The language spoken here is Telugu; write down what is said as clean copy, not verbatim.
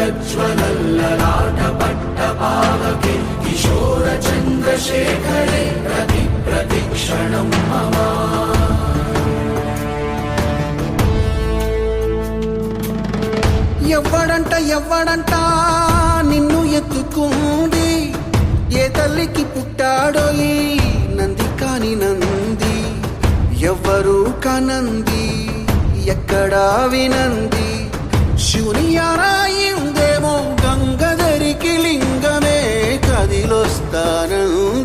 प्रज्वलल्ललाट पट्टपावके किशोर चन्द्रशेखरे प्रतिक्षणं मम ఎవ్వడంట నిన్ను ఎత్తుకుంది ఏ తల్లికి పుట్టాడో ఈ నంది కాని నంది ఎవ్వరూ కనంది ఎక్కడా వినంది శివుని ఆరాయిందేమో గంగధరికి లింగమే కదిలొస్తానంది